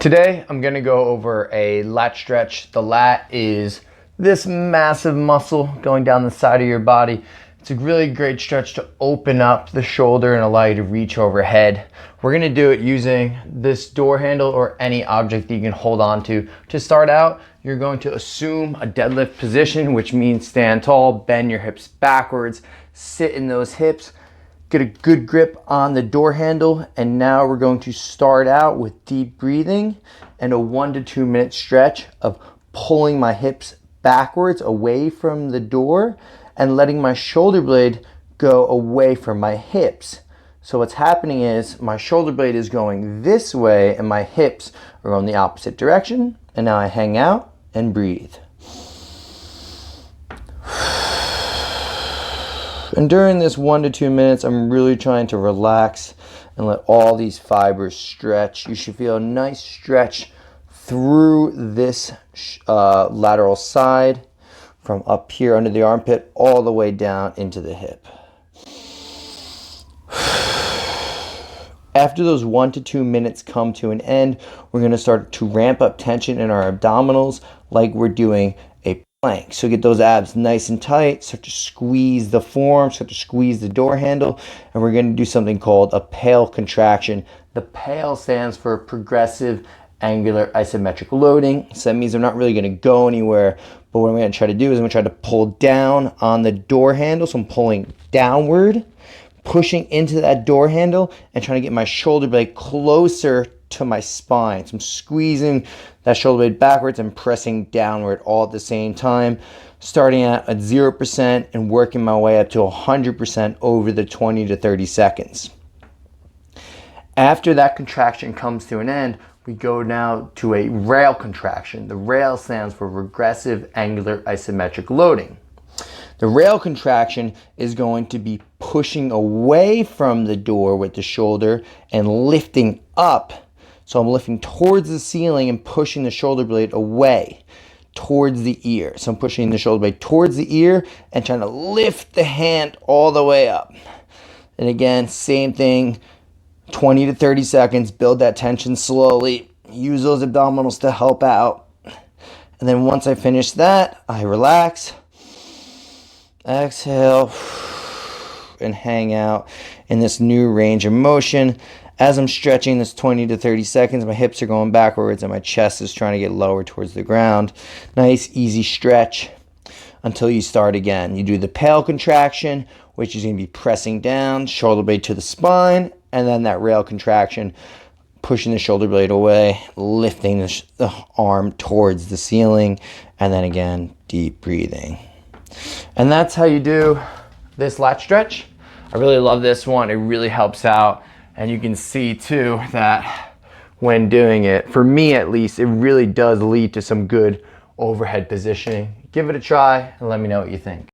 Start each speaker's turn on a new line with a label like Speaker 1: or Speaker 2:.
Speaker 1: Today, I'm gonna go over a lat stretch. The lat is this massive muscle going down the side of your body. It's a really great stretch to open up the shoulder and allow you to reach overhead. We're gonna do it using this door handle or any object that you can hold on to. To start out, you're going to assume a deadlift position, which means stand tall, bend your hips backwards, sit in those hips, get a good grip on the door handle, and now we're going to start out with deep breathing and a 1 to 2 minute stretch of pulling my hips backwards away from the door and letting my shoulder blade go away from my hips. So what's happening is my shoulder blade is going this way and my hips are going the opposite direction, and now I hang out and breathe. And during this 1 to 2 minutes, I'm really trying to relax and let all these fibers stretch. You should feel a nice stretch through this lateral side from up here under the armpit all the way down into the hip. After those 1 to 2 minutes come to an end, we're going to start to ramp up tension in our abdominals like we're doing a plank. So get those abs nice and tight, start to squeeze the form, start to squeeze the door handle, and we're going to do something called a PAIL contraction. The PAIL stands for progressive angular isometric loading. So that means I'm not really going to go anywhere, but what I'm going to try to do is I'm going to try to pull down on the door handle. So I'm pulling downward, pushing into that door handle and trying to get my shoulder blade closer to my spine. So I'm squeezing that shoulder blade backwards and pressing downward all at the same time, starting at 0% and working my way up to 100% over the 20 to 30 seconds. After that contraction comes to an end, we go now to a rail contraction. The rail stands for regressive angular isometric loading. The rail contraction is going to be pushing away from the door with the shoulder and lifting up. So I'm lifting towards the ceiling and pushing the shoulder blade away towards the ear. So I'm pushing the shoulder blade towards the ear and trying to lift the hand all the way up. And again, same thing, 20 to 30 seconds, build that tension slowly, use those abdominals to help out. And then once I finish that, I relax, exhale, and hang out in this new range of motion. As I'm stretching this 20 to 30 seconds, my hips are going backwards and my chest is trying to get lower towards the ground. Nice, easy stretch until you start again. You do the PAIL contraction, which is going to be pressing down, shoulder blade to the spine, and then that rail contraction, pushing the shoulder blade away, lifting the arm towards the ceiling, and then again, deep breathing. And that's how you do this lat stretch. I really love this one. It really helps out. And you can see too that when doing it, for me at least, it really does lead to some good overhead positioning. Give it a try and let me know what you think.